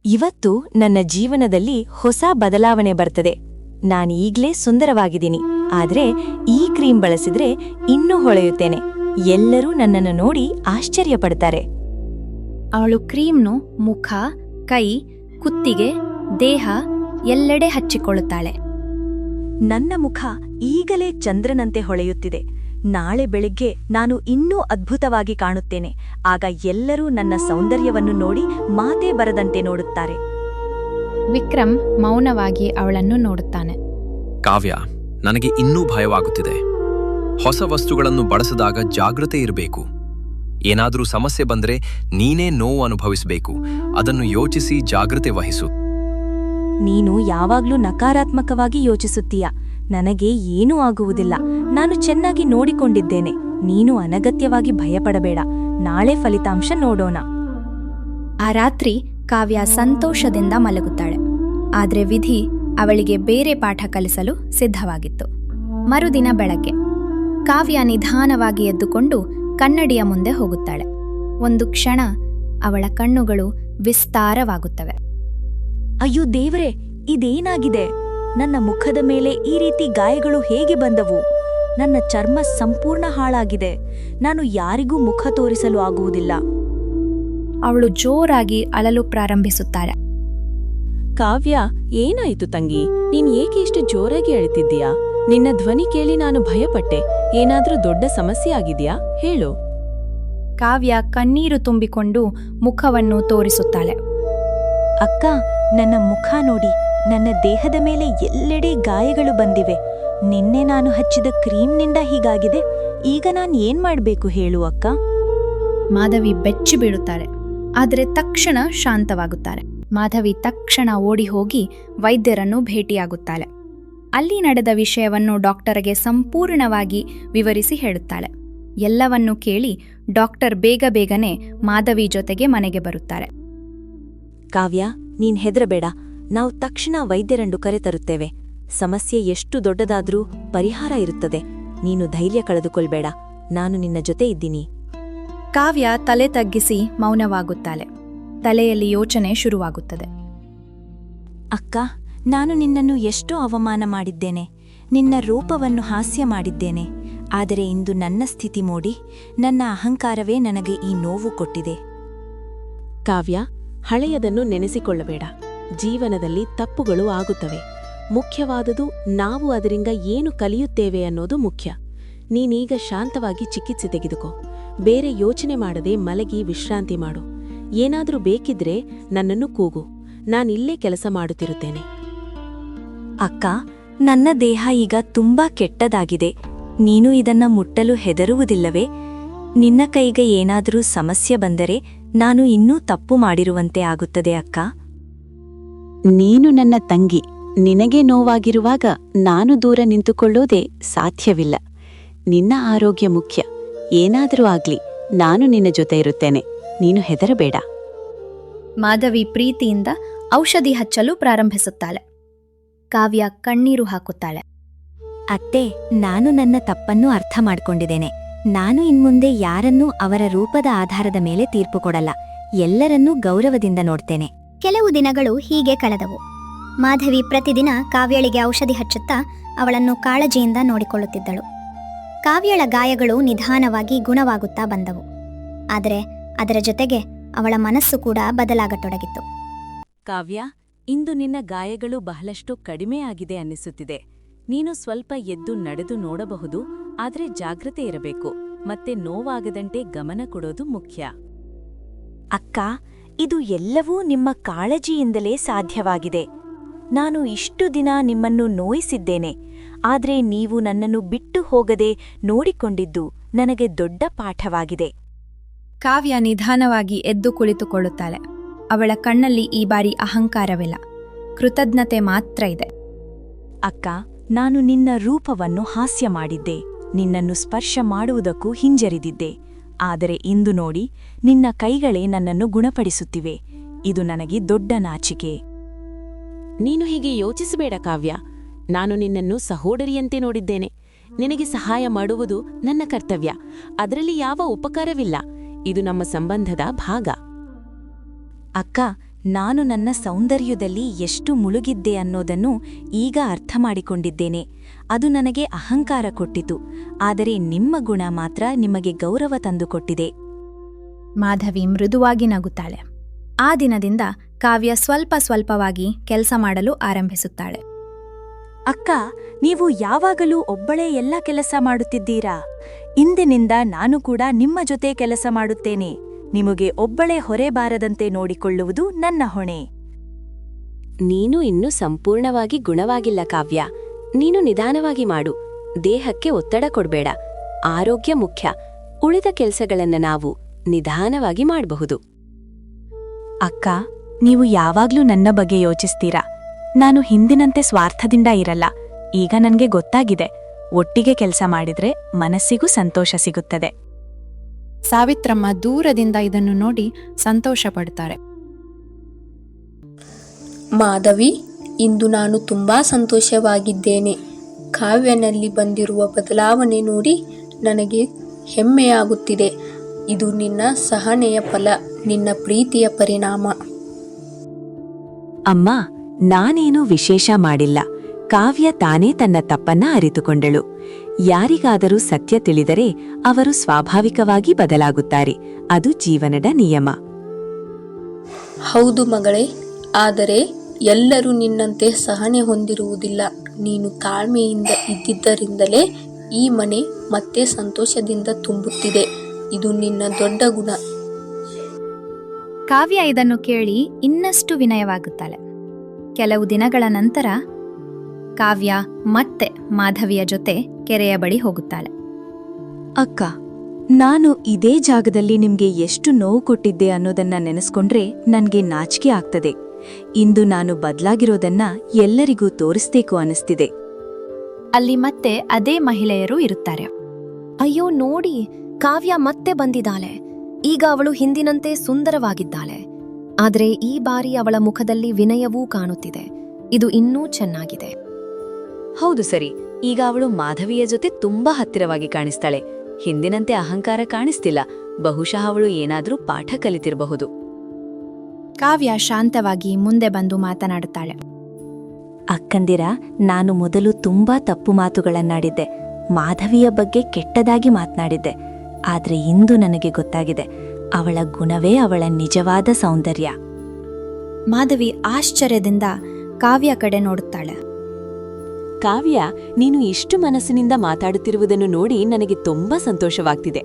ಇವತ್ತು ನನ್ನ ಜೀವನದಲ್ಲಿ ಹೊಸ ಬದಲಾವಣೆ ಬರ್ತದೆ. ನಾನೀಗ್ಲೇ ಸುಂದರವಾಗಿದ್ದೀನಿ, ಆದ್ರೆ ಈ ಕ್ರೀಮ್ ಬಳಸಿದ್ರೆ ಇನ್ನೂ ಹೊಳೆಯುತ್ತೇನೆ. ಎಲ್ಲರೂ ನನ್ನನ್ನು ನೋಡಿ ಆಶ್ಚರ್ಯಪಡ್ತಾರೆ. ಅವಳು ಕ್ರೀಮ್ನು ಮುಖ, ಕೈ, ಕುತ್ತಿಗೆ, ದೇಹ ಎಲ್ಲೆಡೆ ಹಚ್ಚಿಕೊಳ್ಳುತ್ತಾಳೆ. ನನ್ನ ಮುಖ ಈಗಲೇ ಚಂದ್ರನಂತೆ ಹೊಳೆಯುತ್ತಿದೆ. ನಾಳೆ ಬೆಳಿಗ್ಗೆ ನಾನು ಇನ್ನೂ ಅದ್ಭುತವಾಗಿ ಕಾಣುತ್ತೇನೆ. ಆಗ ಎಲ್ಲರೂ ನನ್ನ ಸೌಂದರ್ಯವನ್ನು ನೋಡಿ ಮಾತೇ ಬರದಂತೆ ನೋಡುತ್ತಾರೆ. ವಿಕ್ರಮ್ ಮೌನವಾಗಿ ಅವಳನ್ನು ನೋಡುತ್ತಾನೆ. ಕಾವ್ಯ, ನನಗೆ ಇನ್ನೂ ಭಯವಾಗುತ್ತಿದೆ. ಹೊಸ ವಸ್ತುಗಳನ್ನು ಬಳಸಿದಾಗ ಜಾಗೃತೆ ಇರಬೇಕು. ಏನಾದರೂ ಸಮಸ್ಯೆ ಬಂದ್ರೆ ನೀನೇ ನೋವು ಅನುಭವಿಸಬೇಕು. ಅದನ್ನು ಯೋಚಿಸಿ ಜಾಗೃತೆ ವಹಿಸು. ನೀನು ಯಾವಾಗ್ಲೂ ನಕಾರಾತ್ಮಕವಾಗಿ ಯೋಚಿಸುತ್ತೀಯ. ನನಗೆ ಏನೂ ಆಗುವುದಿಲ್ಲ. ನಾನು ಚೆನ್ನಾಗಿ ನೋಡಿಕೊಂಡಿದ್ದೇನೆ. ನೀನು ಅನಗತ್ಯವಾಗಿ ಭಯಪಡಬೇಡ. ನಾಳೆ ಫಲಿತಾಂಶ ನೋಡೋಣ. ಆ ರಾತ್ರಿ ಕಾವ್ಯ ಸಂತೋಷದಿಂದ ಮಲಗುತ್ತಾಳೆ. ಆದ್ರೆ ವಿಧಿ ಅವಳಿಗೆ ಬೇರೆ ಪಾಠ ಕಲಿಸಲು ಸಿದ್ಧವಾಗಿತ್ತು. ಮರುದಿನ ಬೆಳಗ್ಗೆ ಕಾವ್ಯ ನಿಧಾನವಾಗಿ ಎದ್ದುಕೊಂಡು ಕನ್ನಡಿಯ ಮುಂದೆ ಹೋಗುತ್ತಾಳೆ. ಒಂದು ಕ್ಷಣ ಅವಳ ಕಣ್ಣುಗಳು ವಿಸ್ತಾರವಾಗುತ್ತವೆ. ಅಯ್ಯೋ ದೇವ್ರೆ, ಇದೇನಾಗಿದೆ? ನನ್ನ ಮುಖದ ಮೇಲೆ ಈ ರೀತಿ ಗಾಯಗಳು ಹೇಗೆ ಬಂದವು? ನನ್ನ ಚರ್ಮ ಸಂಪೂರ್ಣ ಹಾಳಾಗಿದೆ. ನಾನು ಯಾರಿಗೂ ಮುಖ ತೋರಿಸಲು ಆಗುವುದಿಲ್ಲ. ಅವಳು ಜೋರಾಗಿ ಅಳಲು ಪ್ರಾರಂಭಿಸುತ್ತಾಳೆ. ಕಾವ್ಯ, ಏನಾಯಿತು ತಂಗಿ? ನೀನ್ ಏಕೆ ಇಷ್ಟು ಜೋರಾಗಿ ಅಳುತ್ತಿದ್ದೀಯಾ? ನಿನ್ನ ಧ್ವನಿ ಕೇಳಿ ನಾನು ಭಯಪಟ್ಟೆ. ಏನಾದ್ರೂ ದೊಡ್ಡ ಸಮಸ್ಯೆ ಆಗಿದೆಯಾ? ಹೇಳು. ಕಾವ್ಯ ಕಣ್ಣೀರು ತುಂಬಿಕೊಂಡು ಮುಖವನ್ನು ತೋರಿಸುತ್ತಾಳೆ. ಅಕ್ಕ, ನನ್ನ ಮುಖ ನೋಡಿ. ನನ್ನ ದೇಹದ ಮೇಲೆ ಎಲ್ಲೆಡೆ ಗಾಯಗಳು ಬಂದಿವೆ. ನಿನ್ನೆ ನಾನು ಹಚ್ಚಿದ ಕ್ರೀಮ್ನಿಂದ ಹೀಗಾಗಿದೆ. ಈಗ ನಾನು ಏನ್ ಮಾಡ್ಬೇಕು ಹೇಳು ಅಕ್ಕ? ಮಾಧವಿ ಬೆಚ್ಚಿ ಬೀಳುತ್ತಾರೆ. ಆದರೆ ತಕ್ಷಣ ಶಾಂತವಾಗುತ್ತಾರೆ. ಮಾಧವಿ ತಕ್ಷಣ ಓಡಿ ಹೋಗಿ ವೈದ್ಯರನ್ನು ಭೇಟಿಯಾಗುತ್ತಾಳೆ. ಅಲ್ಲಿ ನಡೆದ ವಿಷಯವನ್ನು ಡಾಕ್ಟರ್ಗೆ ಸಂಪೂರ್ಣವಾಗಿ ವಿವರಿಸಿ ಹೇಳುತ್ತಾಳೆ. ಎಲ್ಲವನ್ನೂ ಕೇಳಿ ಡಾಕ್ಟರ್ ಬೇಗನೆ ಮಾಧವಿ ಜೊತೆಗೆ ಮನೆಗೆ ಬರುತ್ತಾರೆ. ಕಾವ್ಯ, ನೀನ್ ಹೆದರಬೇಡ. ನಾವು ತಕ್ಷಣ ವೈದ್ಯರನ್ನು ಕರೆತರುತ್ತೇವೆ. ಸಮಸ್ಯೆ ಎಷ್ಟು ದೊಡ್ಡದಾದ್ರೂ ಪರಿಹಾರ ಇರುತ್ತದೆ. ನೀನು ಧೈರ್ಯ ಕಳೆದುಕೊಳ್ಬೇಡ. ನಾನು ನಿನ್ನ ಜೊತೆ ಇದ್ದೀನಿ. ಕಾವ್ಯ ತಲೆ ತಗ್ಗಿಸಿ ಮೌನವಾಗುತ್ತಾಳೆ. ತಲೆಯಲ್ಲಿ ಯೋಚನೆ ಶುರುವಾಗುತ್ತದೆ. ಅಕ್ಕ, ನಾನು ನಿನ್ನನ್ನು ಎಷ್ಟೋ ಅವಮಾನ ಮಾಡಿದ್ದೇನೆ. ನಿನ್ನ ರೂಪವನ್ನು ಹಾಸ್ಯ ಮಾಡಿದ್ದೇನೆ. ಆದರೆ ಇಂದು ನನ್ನ ಸ್ಥಿತಿ ನೋಡಿ ನನ್ನ ಅಹಂಕಾರವೇ ನನಗೆ ಈ ನೋವು ಕೊಟ್ಟಿದೆ. ಕಾವ್ಯ, ಹಳೆಯದನ್ನು ನೆನೆಸಿಕೊಳ್ಳಬೇಡ. ಜೀವನದಲ್ಲಿ ತಪ್ಪುಗಳು ಆಗುತ್ತವೆ. ಮುಖ್ಯವಾದುದು ನಾವು ಅದರಿಂದ ಏನು ಕಲಿಯುತ್ತೇವೆ ಅನ್ನೋದು ಮುಖ್ಯ. ನೀನೀಗ ಶಾಂತವಾಗಿ ಚಿಕಿತ್ಸೆ ತೆಗೆದುಕೋ. ಬೇರೆ ಯೋಚನೆ ಮಾಡದೆ ಮಲಗಿ ವಿಶ್ರಾಂತಿ ಮಾಡು. ಏನಾದ್ರೂ ಬೇಕಿದ್ರೆ ನನ್ನನ್ನು ಕೂಗು. ನಾನಿಲ್ಲೇ ಕೆಲಸ ಮಾಡುತ್ತಿರುತ್ತೇನೆ. ಅಕ್ಕ, ನನ್ನ ದೇಹ ಈಗ ತುಂಬಾ ಕೆಟ್ಟದಾಗಿದೆ. ನೀನು ಇದನ್ನ ಮುಟ್ಟಲು ಹೆದರುವುದಿಲ್ಲವೇ? ನಿನ್ನ ಕೈಗೆ ಏನಾದರೂ ಸಮಸ್ಯೆ ಬಂದರೆ ನಾನು ಇನ್ನೂ ತಪ್ಪು ಮಾಡಿರುವಂತೆ ಆಗುತ್ತದೆ ಅಕ್ಕ. ನೀನು ನನ್ನ ತಂಗಿ. ನಿನಗೆ ನೋವಾಗಿರುವಾಗ ನಾನು ದೂರ ನಿಂತುಕೊಳ್ಳೋದೇ ಸಾಧ್ಯವಿಲ್ಲ. ನಿನ್ನ ಆರೋಗ್ಯ ಮುಖ್ಯ. ಏನಾದರೂ ಆಗ್ಲಿ, ನಾನು ನಿನ್ನ ಜೊತೆ ಇರುತ್ತೇನೆ. ನೀನು ಹೆದರಬೇಡ. ಮಾಧವಿ ಪ್ರೀತಿಯಿಂದ ಔಷಧಿ ಹಚ್ಚಲು ಪ್ರಾರಂಭಿಸುತ್ತಾಳೆ. ಕಾವ್ಯ ಕಣ್ಣೀರು ಹಾಕುತ್ತಾಳೆ. ಅತ್ತೆ, ನಾನು ನನ್ನ ತಪ್ಪನ್ನು ಅರ್ಥ ಮಾಡ್ಕೊಂಡಿದ್ದೇನೆ. ನಾನು ಇನ್ಮುಂದೆ ಯಾರನ್ನೂ ಅವರ ರೂಪದ ಆಧಾರದ ಮೇಲೆ ತೀರ್ಪು ಕೊಡಲ್ಲ. ಎಲ್ಲರನ್ನೂ ಗೌರವದಿಂದ ನೋಡ್ತೇನೆ. ಕೆಲವು ದಿನಗಳು ಹೀಗೆ ಕಳೆದವು. ಮಾಧವಿ ಪ್ರತಿದಿನ ಕಾವ್ಯಳಿಗೆ ಔಷಧಿ ಹಚ್ಚುತ್ತಾ ಅವಳನ್ನು ಕಾಳಜಿಯಿಂದ ನೋಡಿಕೊಳ್ಳುತ್ತಿದ್ದಳು. ಕಾವ್ಯಳ ಗಾಯಗಳು ನಿಧಾನವಾಗಿ ಗುಣವಾಗುತ್ತಾ ಬಂದವು. ಆದರೆ ಅದರ ಜೊತೆಗೆ ಅವಳ ಮನಸ್ಸು ಕೂಡ ಬದಲಾಗತೊಡಗಿತ್ತು. ಕಾವ್ಯ, ಇಂದು ನಿನ್ನ ಗಾಯಗಳು ಬಹಳಷ್ಟು ಕಡಿಮೆಯಾಗಿದೆ ಅನ್ನಿಸುತ್ತಿದೆ. ನೀನು ಸ್ವಲ್ಪ ಎದ್ದು ನಡೆದು ನೋಡಬಹುದು. ಆದ್ರೆ ಜಾಗ್ರತೆ ಇರಬೇಕು. ಮತ್ತೆ ನೋವಾಗದಂತೆ ಗಮನ ಕೊಡೋದು ಮುಖ್ಯ. ಅಕ್ಕ, ಇದು ಎಲ್ಲವೂ ನಿಮ್ಮ ಕಾಳಜಿಯಿಂದಲೇ ಸಾಧ್ಯವಾಗಿದೆ. ನಾನು ಇಷ್ಟು ದಿನ ನಿಮ್ಮನ್ನು ನೋಯಿಸಿದ್ದೇನೆ. ಆದ್ರೆ ನೀವು ನನ್ನನ್ನು ಬಿಟ್ಟು ಹೋಗದೆ ನೋಡಿಕೊಂಡಿದ್ದು ನನಗೆ ದೊಡ್ಡ ಪಾಠವಾಗಿದೆ. ಕಾವ್ಯ ನಿಧಾನವಾಗಿ ಎದ್ದು ಕುಳಿತುಕೊಳ್ಳುತ್ತಾಳೆ. ಅವಳ ಕಣ್ಣಲ್ಲಿ ಈ ಬಾರಿ ಅಹಂಕಾರವಿಲ್ಲ, ಕೃತಜ್ಞತೆ ಮಾತ್ರ ಇದೆ. ಅಕ್ಕ, ನಾನು ನಿನ್ನ ರೂಪವನ್ನು ಹಾಸ್ಯ ಮಾಡಿದ್ದೆ. ನಿನ್ನನ್ನು ಸ್ಪರ್ಶ ಮಾಡುವುದಕ್ಕೂ ಹಿಂಜರಿದಿದ್ದೆ. ಆದರೆ ಇಂದು ನೋಡಿ, ನಿನ್ನ ಕೈಗಳೇ ನನ್ನನ್ನು ಗುಣಪಡಿಸುತ್ತಿವೆ. ಇದು ನನಗೆ ದೊಡ್ಡ ನಾಚಿಕೆ. ನೀನು ಹೀಗೆ ಯೋಚಿಸಬೇಡ ಕಾವ್ಯ. ನಾನು ನಿನ್ನನ್ನು ಸಹೋದರಿಯಂತೆ ನೋಡಿದ್ದೇನೆ. ನಿನಗೆ ಸಹಾಯ ಮಾಡುವುದು ನನ್ನ ಕರ್ತವ್ಯ. ಅದರಲ್ಲಿ ಯಾವ ಉಪಕಾರವಿಲ್ಲ. ಇದು ನಮ್ಮ ಸಂಬಂಧದ ಭಾಗ. ಅಕ್ಕ, ನಾನು ನನ್ನ ಸೌಂದರ್ಯದಲ್ಲಿ ಎಷ್ಟು ಮುಳುಗಿದ್ದೆ ಅನ್ನೋದನ್ನು ಈಗ ಅರ್ಥ ಮಾಡಿಕೊಂಡಿದ್ದೇನೆ. ಅದು ನನಗೆ ಅಹಂಕಾರ ಕೊಟ್ಟಿತು, ಆದರೆ ನಿಮ್ಮ ಗುಣ ಮಾತ್ರ ನಿಮಗೆ ಗೌರವ ತಂದುಕೊಟ್ಟಿದೆ. ಮಾಧವಿ ಮೃದುವಾಗಿ ನಗುತ್ತಾಳೆ. ಆ ದಿನದಿಂದ ಕಾವ್ಯ ಸ್ವಲ್ಪವಾಗಿ ಕೆಲಸ ಮಾಡಲು ಆರಂಭಿಸುತ್ತಾಳೆ. ಅಕ್ಕ, ನೀವು ಯಾವಾಗಲೂ ಒಬ್ಬಳೇ ಎಲ್ಲ ಕೆಲಸ ಮಾಡುತ್ತಿದ್ದೀರಾ? ಇಂದಿನಿಂದ ನಾನು ಕೂಡ ನಿಮ್ಮ ಜೊತೆ ಕೆಲಸ ಮಾಡುತ್ತೇನೆ. ನಿಮಗೆ ಒಬ್ಬಳೇ ಹೊರೆ ಬಾರದಂತೆ ನೋಡಿಕೊಳ್ಳುವುದು ನನ್ನ ಹೊಣೆ. ನೀನು ಇನ್ನೂ ಸಂಪೂರ್ಣವಾಗಿ ಗುಣವಾಗಿಲ್ಲ ಕಾವ್ಯ. ನೀನು ನಿಧಾನವಾಗಿ ಮಾಡು. ದೇಹಕ್ಕೆ ಒತ್ತಡ ಕೊಡ್ಬೇಡ. ಆರೋಗ್ಯ ಮುಖ್ಯ. ಉಳಿದ ಕೆಲಸಗಳನ್ನ ನಾವು ನಿಧಾನವಾಗಿ ಮಾಡಬಹುದು. ಅಕ್ಕ, ನೀವು ಯಾವಾಗ್ಲೂ ನನ್ನ ಬಗ್ಗೆ ಯೋಚಿಸ್ತೀರಾ. ನಾನು ಹಿಂದಿನಂತೆ ಸ್ವಾರ್ಥದಿಂದ ಇರಲ್ಲ. ಈಗ ನನ್ಗೆ ಗೊತ್ತಾಗಿದೆ, ಒಟ್ಟಿಗೆ ಕೆಲಸ ಮಾಡಿದ್ರೆ ಮನಸ್ಸಿಗೂ ಸಂತೋಷ ಸಿಗುತ್ತದೆ. ಸಾವಿತ್ರಮ್ಮ ದೂರದಿಂದ ಇದನ್ನು ನೋಡಿ ಸಂತೋಷ ಪಡ್ತಾರೆ. ಮಾಧವಿ, ಇಂದು ನಾನು ತುಂಬಾ ಸಂತೋಷವಾಗಿದ್ದೇನೆ. ಕಾವ್ಯನಲ್ಲಿ ಬಂದಿರುವ ಬದಲಾವಣೆ ನೋಡಿ ನನಗೆ ಹೆಮ್ಮೆಯಾಗುತ್ತಿದೆ. ಇದು ನಿನ್ನ ಸಹನೆಯ ಫಲ, ನಿನ್ನ ಪ್ರೀತಿಯ ಪರಿಣಾಮ. ಅಮ್ಮ, ನಾನೇನೂ ವಿಶೇಷ ಮಾಡಿಲ್ಲ. ಕಾವ್ಯ ತಾನೇ ತನ್ನ ತಪ್ಪನ್ನ ಅರಿತುಕೊಂಡಳು. ಯಾರಿಗಾದರೂ ಸತ್ಯ ತಿಳಿದರೆ ಅವರು ಸ್ವಾಭಾವಿಕವಾಗಿ ಬದಲಾಗುತ್ತಾರೆ. ಅದು ಜೀವನದ ನಿಯಮ. ಹೌದು ಮಗಳೇ, ಆದರೆ ಎಲ್ಲರೂ ನಿನ್ನಂತೆ ಸಹನೆ ಹೊಂದಿರುವುದಿಲ್ಲ. ನೀನು ತಾಳ್ಮೆಯಿಂದ ಇದ್ದಿದ್ದರಿಂದಲೇ ಈ ಮನೆ ಮತ್ತೆ ಸಂತೋಷದಿಂದ ತುಂಬುತ್ತಿದೆ. ಇದು ನಿನ್ನ ದೊಡ್ಡ ಗುಣ. ಕಾವ್ಯ ಇದನ್ನು ಕೇಳಿ ಇನ್ನಷ್ಟು ವಿನಯವಾಗುತ್ತಾಳೆ. ಕೆಲವು ದಿನಗಳ ನಂತರ ಕಾವ್ಯ ಮತ್ತೆ ಮಾಧವಿಯ ಜೊತೆ ಕೆರೆಯ ಬಳಿ ಹೋಗುತ್ತಾಳೆ. ಅಕ್ಕ, ನಾನು ಇದೇ ಜಾಗದಲ್ಲಿ ನಿಮ್ಗೆ ಎಷ್ಟು ನೋವು ಕೊಟ್ಟಿದ್ದೆ ಅನ್ನೋದನ್ನ ನೆನೆಸ್ಕೊಂಡ್ರೆ ನನ್ಗೆ ನಾಚಿಕೆ ಆಗ್ತದೆ. ಇಂದು ನಾನು ಬದಲಾಗಿರೋದನ್ನ ಎಲ್ಲರಿಗೂ ತೋರಿಸ್ಬೇಕು ಅನಿಸ್ತಿದೆ. ಅಲ್ಲಿ ಮತ್ತೆ ಅದೇ ಮಹಿಳೆಯರು ಇರುತ್ತಾರೆ. ಅಯ್ಯೋ ನೋಡಿ, ಕಾವ್ಯ ಮತ್ತೆ ಬಂದಿದ್ದಾಳೆ. ಈಗ ಅವಳು ಹಿಂದಿನಂತೆ ಸುಂದರವಾಗಿದ್ದಾಳೆ. ಆದರೆ ಈ ಬಾರಿ ಅವಳ ಮುಖದಲ್ಲಿ ವಿನಯವೂ ಕಾಣುತ್ತಿದೆ. ಇದು ಇನ್ನೂ ಚೆನ್ನಾಗಿದೆ. ಹೌದು ಸರಿ, ಈಗ ಅವಳು ಮಾಧವಿಯ ಜೊತೆ ತುಂಬಾ ಹತ್ತಿರವಾಗಿ ಕಾಣಿಸ್ತಾಳೆ. ಹಿಂದಿನಂತೆ ಅಹಂಕಾರ ಕಾಣಿಸ್ತಿಲ್ಲ. ಬಹುಶಃ ಅವಳು ಏನಾದ್ರೂ ಪಾಠ ಕಲಿತಿರಬಹುದು. ಕಾವ್ಯ ಶಾಂತವಾಗಿ ಮುಂದೆ ಬಂದು ಮಾತನಾಡುತ್ತಾಳೆ. ಅಕ್ಕಂದಿರ, ನಾನು ಮೊದಲು ತುಂಬಾ ತಪ್ಪು ಮಾತುಗಳನ್ನಾಡಿದ್ದೆ. ಮಾಧವಿಯ ಬಗ್ಗೆ ಕೆಟ್ಟದಾಗಿ ಮಾತನಾಡಿದ್ದೆ. ಆದ್ರೆ ಇಂದು ನನಗೆ ಗೊತ್ತಾಗಿದೆ, ಅವಳ ಗುಣವೇ ಅವಳ ನಿಜವಾದ ಸೌಂದರ್ಯ. ಮಾಧವಿ ಆಶ್ಚರ್ಯದಿಂದ ಕಾವ್ಯ ಕಡೆ ನೋಡುತ್ತಾಳೆ. ಕಾವ್ಯ, ನೀನು ಇಷ್ಟು ಮನಸ್ಸಿನಿಂದ ಮಾತಾಡುತ್ತಿರುವುದನ್ನು ನೋಡಿ ನನಗೆ ತುಂಬಾ ಸಂತೋಷವಾಗ್ತಿದೆ.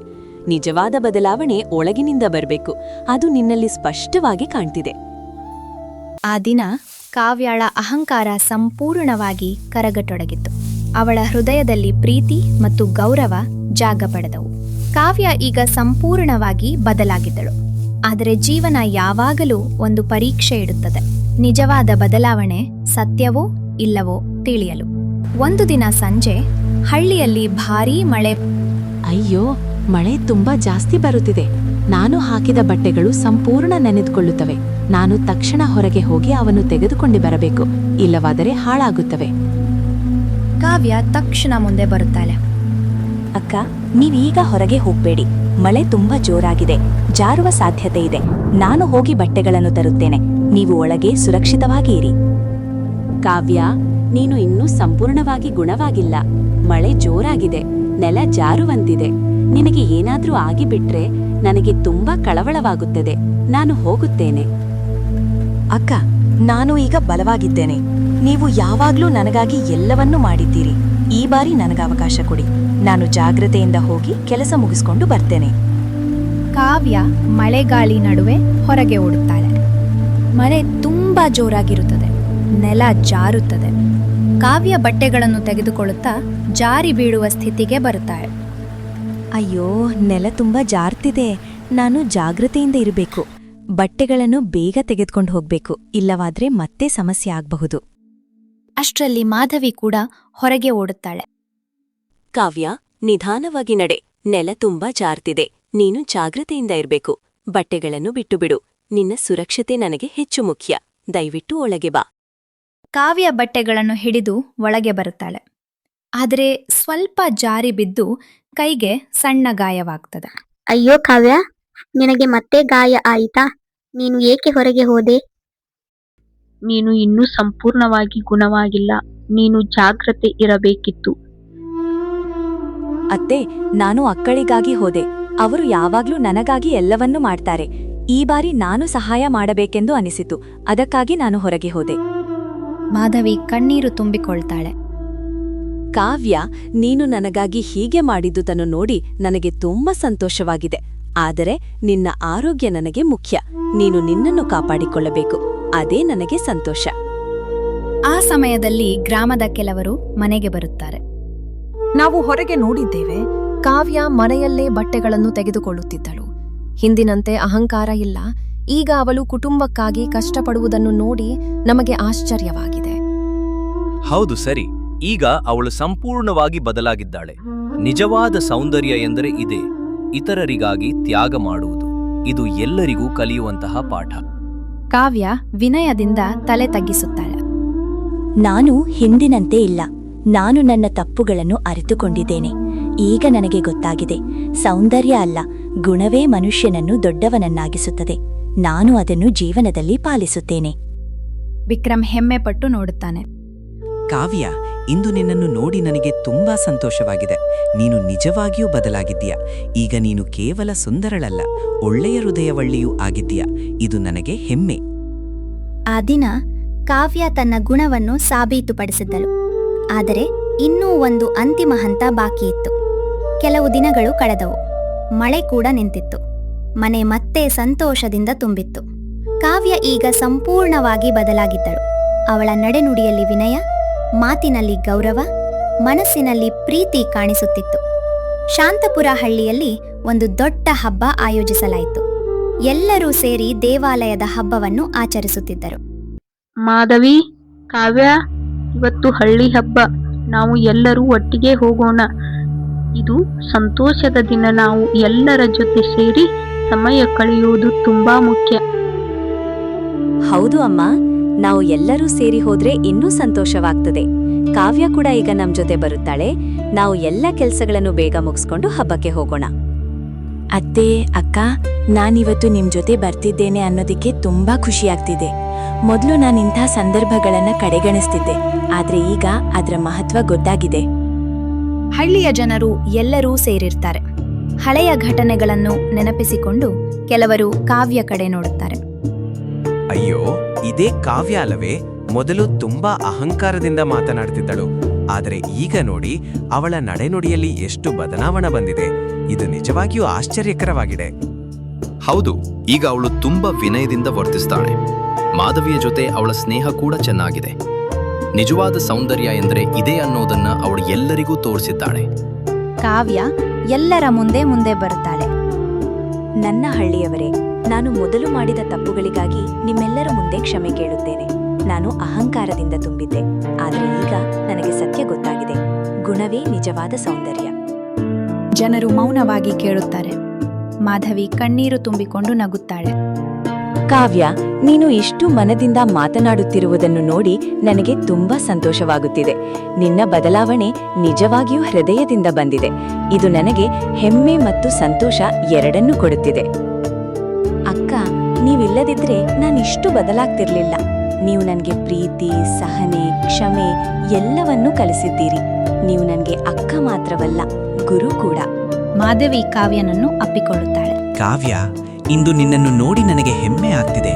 ನಿಜವಾದ ಬದಲಾವಣೆ ಒಳಗಿನಿಂದ ಬರಬೇಕು. ಅದು ನಿನ್ನಲ್ಲಿ ಸ್ಪಷ್ಟವಾಗಿ ಕಾಣ್ತಿದೆ. ಆ ದಿನ ಕಾವ್ಯಳ ಅಹಂಕಾರ ಸಂಪೂರ್ಣವಾಗಿ ಕರಗತೊಡಗಿತ್ತು. ಅವಳ ಹೃದಯದಲ್ಲಿ ಪ್ರೀತಿ ಮತ್ತು ಗೌರವ ಜಾಗ ಪಡೆದವು. ಕಾವ್ಯ ಈಗ ಸಂಪೂರ್ಣವಾಗಿ ಬದಲಾಗಿದ್ದಳು. ಆದರೆ ಜೀವನ ಯಾವಾಗಲೂ ಒಂದು ಪರೀಕ್ಷೆ ಇಡುತ್ತದೆ. ನಿಜವಾದ ಬದಲಾವಣೆ ಸತ್ಯವೋ ಇಲ್ಲವೋ ತಿಳಿಯಲು. ಒಂದು ದಿನ ಸಂಜೆ ಹಳ್ಳಿಯಲ್ಲಿ ಭಾರೀ ಮಳೆ. ಅಯ್ಯೋ, ಮಳೆ ತುಂಬಾ ಜಾಸ್ತಿ ಬರುತ್ತಿದೆ. ನಾನು ಹಾಕಿದ ಬಟ್ಟೆಗಳು ಸಂಪೂರ್ಣ ನೆನೆದುಕೊಳ್ಳುತ್ತವೆ. ನಾನು ತಕ್ಷಣ ಹೊರಗೆ ಹೋಗಿ ಅವನ್ನು ತೆಗೆದುಕೊಂಡು ಬರಬೇಕು, ಇಲ್ಲವಾದರೆ ಹಾಳಾಗುತ್ತವೆ. ಕಾವ್ಯ ತಕ್ಷಣ ಮುಂದೆ ಬರುತ್ತಾಳೆ. ಅಕ್ಕ, ನೀವೀಗ ಹೊರಗೆ ಹೋಗ್ಬೇಡಿ. ಮಳೆ ತುಂಬಾ ಜೋರಾಗಿದೆ, ಜಾರುವ ಸಾಧ್ಯತೆ ಇದೆ. ನಾನು ಹೋಗಿ ಬಟ್ಟೆಗಳನ್ನು ತರುತ್ತೇನೆ. ನೀವು ಒಳಗೆ ಸುರಕ್ಷಿತವಾಗಿ ಇರಿ. ಕಾವ್ಯ, ನೀನು ಇನ್ನೂ ಸಂಪೂರ್ಣವಾಗಿ ಗುಣವಾಗಿಲ್ಲ. ಮಳೆ ಜೋರಾಗಿದೆ, ನೆಲ ಜಾರುವಂತಿದೆ. ನಿನಗೆ ಏನಾದ್ರೂ ಆಗಿಬಿಟ್ರೆ ನನಗೆ ತುಂಬಾ ಕಳವಳವಾಗುತ್ತದೆ. ನಾನು ಹೋಗುತ್ತೇನೆ. ಅಕ್ಕ, ನಾನು ಈಗ ಬಲವಾಗಿದ್ದೇನೆ. ನೀವು ಯಾವಾಗ್ಲೂ ನನಗಾಗಿ ಎಲ್ಲವನ್ನೂ ಮಾಡಿದ್ದೀರಿ. ಈ ಬಾರಿ ನನಗವಕಾಶ ಕೊಡಿ. ನಾನು ಜಾಗ್ರತೆಯಿಂದ ಹೋಗಿ ಕೆಲಸ ಮುಗಿಸ್ಕೊಂಡು ಬರ್ತೇನೆ. ಕಾವ್ಯ ಮಳೆಗಾಳಿ ನಡುವೆ ಹೊರಗೆ ಓಡುತ್ತಾಳೆ. ಮಳೆ ತುಂಬಾ ಜೋರಾಗಿರುತ್ತದೆ. ನೆಲ ಜಾರುತ್ತದೆ. ಕಾವ್ಯ ಬಟ್ಟೆಗಳನ್ನು ತೆಗೆದುಕೊಳ್ಳುತ್ತಾ ಜಾರಿ ಬೀಳುವ ಸ್ಥಿತಿಗೆ ಬರುತ್ತಾಳೆ. ಅಯ್ಯೋ, ನೆಲ ತುಂಬಾ ಜಾರ್ತಿದೆ. ನಾನು ಜಾಗ್ರತೆಯಿಂದ ಇರಬೇಕು. ಬಟ್ಟೆಗಳನ್ನು ಬೇಗ ತೆಗೆದುಕೊಂಡು ಹೋಗ್ಬೇಕು, ಇಲ್ಲವಾದ್ರೆ ಮತ್ತೆ ಸಮಸ್ಯೆ ಆಗಬಹುದು. ಅಷ್ಟರಲ್ಲಿ ಮಾಧವಿ ಕೂಡ ಹೊರಗೆ ಓಡುತ್ತಾಳೆ. ಕಾವ್ಯ, ನಿಧಾನವಾಗಿ ನಡೆ. ನೆಲ ತುಂಬಾ ಜಾರ್ತಿದೆ. ನೀನು ಜಾಗ್ರತೆಯಿಂದ ಇರಬೇಕು. ಬಟ್ಟೆಗಳನ್ನು ಬಿಟ್ಟುಬಿಡು. ನಿನ್ನ ಸುರಕ್ಷತೆ ನನಗೆ ಹೆಚ್ಚು ಮುಖ್ಯ. ದಯವಿಟ್ಟು ಒಳಗೆ ಬಾ. ಕಾವ್ಯ ಬಟ್ಟೆಗಳನ್ನು ಹಿಡಿದು ಒಳಗೆ ಬರುತ್ತಾಳೆ. ಆದರೆ ಸ್ವಲ್ಪ ಜಾರಿ ಬಿದ್ದು ಕೈಗೆ ಸಣ್ಣ ಗಾಯವಾಗ್ತದೆ. ಅಯ್ಯೋ ಕಾವ್ಯ, ನಿನಗೆ ಮತ್ತೆ ಗಾಯ ಆಯಿತಾ? ನೀನು ಏಕೆ ಹೊರಗೆ ಹೋದೆ? ನೀನು ಇನ್ನೂ ಸಂಪೂರ್ಣವಾಗಿ ಗುಣವಾಗಿಲ್ಲ. ನೀನು ಜಾಗ್ರತೆ ಇರಬೇಕಿತ್ತು. ಅತ್ತೆ, ನಾನು ಅಕ್ಕಳಿಗಾಗಿ ಹೋದೆ. ಅವರು ಯಾವಾಗ್ಲೂ ನನಗಾಗಿ ಎಲ್ಲವನ್ನೂ ಮಾಡ್ತಾರೆ. ಈ ಬಾರಿ ನಾನು ಸಹಾಯ ಮಾಡಬೇಕೆಂದು ಅನಿಸಿತು. ಅದಕ್ಕಾಗಿ ನಾನು ಹೊರಗೆ ಹೋದೆ. ಮಾಧವಿ ಕಣ್ಣೀರು ತುಂಬಿಕೊಳ್ತಾಳೆ. ಕಾವ್ಯ, ನೀನು ನನಗಾಗಿ ಹೀಗೆ ಮಾಡಿದ್ದುದನ್ನು ನೋಡಿ ನನಗೆ ತುಂಬಾ ಸಂತೋಷವಾಗಿದೆ. ಆದರೆ ನಿನ್ನ ಆರೋಗ್ಯ ನನಗೆ ಮುಖ್ಯ. ನೀನು ನಿನ್ನನ್ನು ಕಾಪಾಡಿಕೊಳ್ಳಬೇಕು. ಅದೇ ನನಗೆ ಸಂತೋಷ. ಆ ಸಮಯದಲ್ಲಿ ಗ್ರಾಮದ ಕೆಲವರು ಮನೆಗೆ ಬರುತ್ತಾರೆ. ನಾವು ಹೊರಗೆ ನೋಡಿದ್ದೇವೆ. ಕಾವ್ಯ ಮನೆಯಲ್ಲೇ ಬಟ್ಟೆಗಳನ್ನು ತೆಗೆದುಕೊಳ್ಳುತ್ತಿದ್ದಳು. ಹಿಂದಿನಂತೆ ಅಹಂಕಾರ ಇಲ್ಲ. ಈಗ ಅವಳು ಕುಟುಂಬಕ್ಕಾಗಿ ಕಷ್ಟಪಡುವುದನ್ನು ನೋಡಿ ನಮಗೆ ಆಶ್ಚರ್ಯವಾಗಿದೆ. ಹೌದು, ಸರಿ. ಈಗ ಅವಳು ಸಂಪೂರ್ಣವಾಗಿ ಬದಲಾಗಿದ್ದಾಳೆ. ನಿಜವಾದ ಸೌಂದರ್ಯ ಎಂದರೆ ಇದೇ, ಇತರರಿಗಾಗಿ ತ್ಯಾಗ ಮಾಡುವುದು. ಇದು ಎಲ್ಲರಿಗೂ ಕಲಿಯುವಂತಹ ಪಾಠ. ಕಾವ್ಯ ವಿನಯದಿಂದ ತಲೆ ತಗ್ಗಿಸುತ್ತಾಳೆ. ನಾನು ಹಿಂದಿನಂತೆ ಇಲ್ಲ. ನಾನು ನನ್ನ ತಪ್ಪುಗಳನ್ನು ಅರಿತುಕೊಂಡಿದ್ದೇನೆ. ಈಗ ನನಗೆ ಗೊತ್ತಾಗಿದೆ, ಸೌಂದರ್ಯ ಅಲ್ಲ, ಗುಣವೇ ಮನುಷ್ಯನನ್ನು ದೊಡ್ಡವನನ್ನಾಗಿಸುತ್ತದೆ. ನಾನು ಅದನ್ನು ಜೀವನದಲ್ಲಿ ಪಾಲಿಸುತ್ತೇನೆ. ವಿಕ್ರಮ್ ಹೆಮ್ಮೆ ಪಟ್ಟು ನೋಡುತ್ತಾನೆ. ಕಾವ್ಯ, ಇಂದು ನಿನ್ನನ್ನು ನೋಡಿ ನನಗೆ ತುಂಬಾ ಸಂತೋಷವಾಗಿದೆ. ನೀನು ನಿಜವಾಗಿಯೂ ಬದಲಾಗಿದ್ದೀಯ. ಈಗ ನೀನು ಕೇವಲ ಸುಂದರಳಲ್ಲ, ಒಳ್ಳೆಯ ಹೃದಯವಳ್ಳಿಯೂ ಆಗಿದ್ದೀಯ. ಇದು ನನಗೆ ಹೆಮ್ಮೆ. ಆ ದಿನ ಕಾವ್ಯ ತನ್ನ ಗುಣವನ್ನು ಸಾಬೀತುಪಡಿಸಿದ್ದಳು. ಆದರೆ ಇನ್ನೂ ಒಂದು ಅಂತಿಮ ಹಂತ ಬಾಕಿಯಿತ್ತು. ಕೆಲವು ದಿನಗಳು ಕಳೆದವು. ಮಳೆ ಕೂಡ ನಿಂತಿತ್ತು. ಮನೆ ಮತ್ತೆ ಸಂತೋಷದಿಂದ ತುಂಬಿತ್ತು. ಕಾವ್ಯ ಈಗ ಸಂಪೂರ್ಣವಾಗಿ ಬದಲಾಗಿದ್ದಳು. ಅವಳ ನಡೆನುಡಿಯಲ್ಲಿ ವಿನಯ, ಮಾತಿನಲ್ಲಿ ಗೌರವ, ಮನಸ್ಸಿನಲ್ಲಿ ಪ್ರೀತಿ ಕಾಣಿಸುತ್ತಿತ್ತು. ಶಾಂತಪುರ ಹಳ್ಳಿಯಲ್ಲಿ ಒಂದು ದೊಡ್ಡ ಹಬ್ಬ ಆಯೋಜಿಸಲಾಯಿತು. ಎಲ್ಲರೂ ಸೇರಿ ದೇವಾಲಯದ ಹಬ್ಬವನ್ನು ಆಚರಿಸುತ್ತಿದ್ದರು. ಮಾಧವಿ, ಕಾವ್ಯ, ಇವತ್ತು ಹಳ್ಳಿ ಹಬ್ಬ. ನಾವು ಎಲ್ಲರೂ ಒಟ್ಟಿಗೆ ಹೋಗೋಣ. ಇದು ಸಂತೋಷದ ದಿನ. ನಾವು ಎಲ್ಲರ ಜೊತೆ ಸೇರಿ ಸಮಯ ಕಳೆಯುವುದು ತುಂಬಾ ಮುಖ್ಯ. ಹೌದು ಅಮ್ಮ, ನಾವು ಎಲ್ಲರೂ ಸೇರಿ ಹೋದ್ರೆ ಇನ್ನೂ ಸಂತೋಷವಾಗ್ತದೆ. ಕಾವ್ಯ ಕೂಡ ಈಗ ನಮ್ ಜೊತೆ ಬರುತ್ತಾಳೆ. ನಾವು ಎಲ್ಲ ಕೆಲ್ಸಗಳನ್ನು ಬೇಗ ಮುಗಿಸ್ಕೊಂಡು ಹಬ್ಬಕ್ಕೆ ಹೋಗೋಣ. ಅತ್ತೆ, ಅಕ್ಕ, ನಾನಿವತ್ತು ನಿಮ್ ಜೊತೆ ಬರ್ತಿದ್ದೇನೆ ಅನ್ನೋದಕ್ಕೆ ತುಂಬಾ ಖುಷಿಯಾಗ್ತಿದೆ. ಮೊದಲು ನಾನಿಂಥ ಸಂದರ್ಭಗಳನ್ನ ಕಡೆಗಣಿಸ್ತಿದ್ದೆ, ಆದ್ರೆ ಈಗ ಅದರ ಮಹತ್ವ ಗೊತ್ತಾಗಿದೆ. ಹಳ್ಳಿಯ ಜನರು ಎಲ್ಲರೂ ಸೇರಿರ್ತಾರೆ. ಹಳೆಯ ಘಟನೆಗಳನ್ನು ನೆನಪಿಸಿಕೊಂಡು ಕೆಲವರು ಕಾವ್ಯ ಕಡೆ ನೋಡುತ್ತಾರೆ. ಅಯ್ಯೋ, ಇದೇ ಕಾವ್ಯ ಅಲ್ಲವೇ? ಮೊದಲು ತುಂಬಾ ಅಹಂಕಾರದಿಂದ ಮಾತನಾಡ್ತಿದ್ದಳು. ಆದರೆ ಈಗ ನೋಡಿ, ಅವಳ ನಡೆನುಡಿಯಲ್ಲಿ ಎಷ್ಟು ಬದಲಾವಣೆ ಬಂದಿದೆ. ಇದು ನಿಜವಾಗಿಯೂ ಆಶ್ಚರ್ಯಕರವಾಗಿದೆ. ಹೌದು, ಈಗ ಅವಳು ತುಂಬಾ ವಿನಯದಿಂದ ವರ್ತಿಸ್ತಾಳೆ. ಮಾಧವಿಯ ಜೊತೆ ಅವಳ ಸ್ನೇಹ ಕೂಡ ಚೆನ್ನಾಗಿದೆ. ನಿಜವಾದ ಸೌಂದರ್ಯ ಎಂದರೆ ಇದೇ ಅನ್ನೋದನ್ನ ಅವಳು ಎಲ್ಲರಿಗೂ ತೋರಿಸಿದ್ದಾಳೆ. ಕಾವ್ಯ ಎಲ್ಲರ ಮುಂದೆ ಮುಂದೆ ಬರುತ್ತಾಳೆ. ನನ್ನ ಹಳ್ಳಿಯವರೇ, ನಾನು ಮೊದಲು ಮಾಡಿದ ತಪ್ಪುಗಳಿಗಾಗಿ ನಿಮ್ಮೆಲ್ಲರ ಮುಂದೆ ಕ್ಷಮೆ ಕೇಳುತ್ತೇನೆ. ನಾನು ಅಹಂಕಾರದಿಂದ ತುಂಬಿದ್ದೆ. ಆದರೆ ಈಗ ನನಗೆ ಸತ್ಯ ಗೊತ್ತಾಗಿದೆ. ಗುಣವೇ ನಿಜವಾದ ಸೌಂದರ್ಯ. ಜನರು ಮೌನವಾಗಿ ಕೇಳುತ್ತಾರೆ. ಮಾಧವಿ ಕಣ್ಣೀರು ತುಂಬಿಕೊಂಡು ನಗುತ್ತಾಳೆ. ಕಾವ್ಯ, ನೀನು ಇಷ್ಟು ಮನದಿಂದ ಮಾತನಾಡುತ್ತಿರುವುದನ್ನು ನೋಡಿ ನನಗೆ ತುಂಬಾ ಸಂತೋಷವಾಗುತ್ತಿದೆ. ನಿನ್ನ ಬದಲಾವಣೆ ನಿಜವಾಗಿಯೂ ಹೃದಯದಿಂದ ಬಂದಿದೆ. ಇದು ನನಗೆ ಹೆಮ್ಮೆ ಮತ್ತು ಸಂತೋಷ ಎರಡನ್ನೂ ಕೊಡುತ್ತಿದೆ. ಅಕ್ಕ, ನೀವಿಲ್ಲದಿದ್ರೆ ನಾನಿಷ್ಟು ಬದಲಾಗ್ತಿರ್ಲಿಲ್ಲ. ನೀವು ನನಗೆ ಪ್ರೀತಿ, ಸಹನೆ, ಕ್ಷಮೆ ಎಲ್ಲವನ್ನೂ ಕಲಿಸಿದ್ದೀರಿ. ನೀವು ನನಗೆ ಅಕ್ಕ ಮಾತ್ರವಲ್ಲ, ಗುರು ಕೂಡ. ಮಾಧವಿ ಕಾವ್ಯನನ್ನು ಅಪ್ಪಿಕೊಳ್ಳುತ್ತಾಳೆ. ಕಾವ್ಯ, ಇಂದು ನಿನ್ನನ್ನು ನೋಡಿ ನನಗೆ ಹೆಮ್ಮೆ ಆಗ್ತಿದೆ.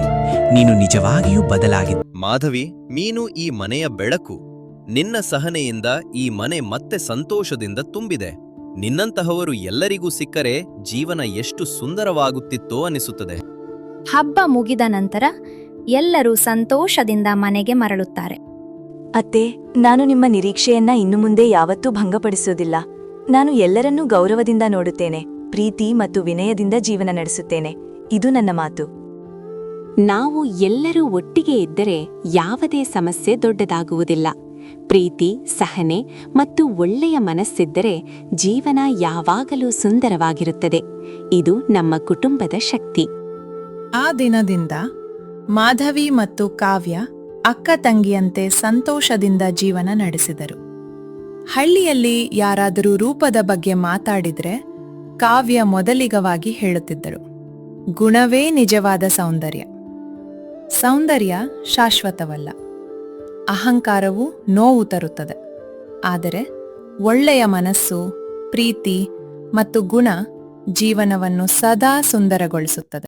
ನೀನು ನಿಜವಾಗಿಯೂ ಬದಲಾಗಿದ್ದ. ಮಾಧವಿ, ನೀನು ಈ ಮನೆಯ ಬೆಳಕು. ನಿನ್ನ ಸಹನೆಯಿಂದ ಈ ಮನೆ ಮತ್ತೆ ಸಂತೋಷದಿಂದ ತುಂಬಿದೆ. ನಿನ್ನಂತಹವರು ಎಲ್ಲರಿಗೂ ಸಿಕ್ಕರೆ ಜೀವನ ಎಷ್ಟು ಸುಂದರವಾಗುತ್ತಿತ್ತೋ ಅನಿಸುತ್ತದೆ. ಹಬ್ಬ ಮುಗಿದ ನಂತರ ಎಲ್ಲರೂ ಸಂತೋಷದಿಂದ ಮನೆಗೆ ಮರಳುತ್ತಾರೆ. ಅತ್ತೆ, ನಾನು ನಿಮ್ಮ ನಿರೀಕ್ಷೆಯನ್ನ ಇನ್ನು ಮುಂದೆ ಯಾವತ್ತೂ ಭಂಗಪಡಿಸೋದಿಲ್ಲ. ನಾನು ಎಲ್ಲರನ್ನೂ ಗೌರವದಿಂದ ನೋಡುತ್ತೇನೆ. ಪ್ರೀತಿ ಮತ್ತು ವಿನಯದಿಂದ ಜೀವನ ನಡೆಸುತ್ತೇನೆ. ಇದು ನನ್ನ ಮಾತು. ನಾವು ಎಲ್ಲರೂ ಒಟ್ಟಿಗೆ ಇದ್ದರೆ ಯಾವುದೇ ಸಮಸ್ಯೆ ದೊಡ್ಡದಾಗುವುದಿಲ್ಲ. ಪ್ರೀತಿ, ಸಹನೆ ಮತ್ತು ಒಳ್ಳೆಯ ಮನಸ್ಸಿದ್ದರೆ ಜೀವನ ಯಾವಾಗಲೂ ಸುಂದರವಾಗಿರುತ್ತದೆ. ಇದು ನಮ್ಮ ಕುಟುಂಬದ ಶಕ್ತಿ. ಆ ದಿನದಿಂದ ಮಾಧವಿ ಮತ್ತು ಕಾವ್ಯ ಅಕ್ಕ ತಂಗಿಯಂತೆ ಸಂತೋಷದಿಂದ ಜೀವನ ನಡೆಸಿದರು. ಹಳ್ಳಿಯಲ್ಲಿ ಯಾರಾದರೂ ರೂಪದ ಬಗ್ಗೆ ಮಾತಾಡಿದ್ರೆ ಕಾವ್ಯ ಮೊದಲಿಗವಾಗಿ ಹೇಳುತ್ತಿದ್ದಳು, ಗುಣವೇ ನಿಜವಾದ ಸೌಂದರ್ಯ. ಸೌಂದರ್ಯ ಶಾಶ್ವತವಲ್ಲ. ಅಹಂಕಾರವು ನೋವು ತರುತ್ತದೆ. ಆದರೆ ಒಳ್ಳೆಯ ಮನಸ್ಸು, ಪ್ರೀತಿ ಮತ್ತು ಗುಣ ಜೀವನವನ್ನು ಸದಾ ಸುಂದರಗೊಳಿಸುತ್ತದೆ.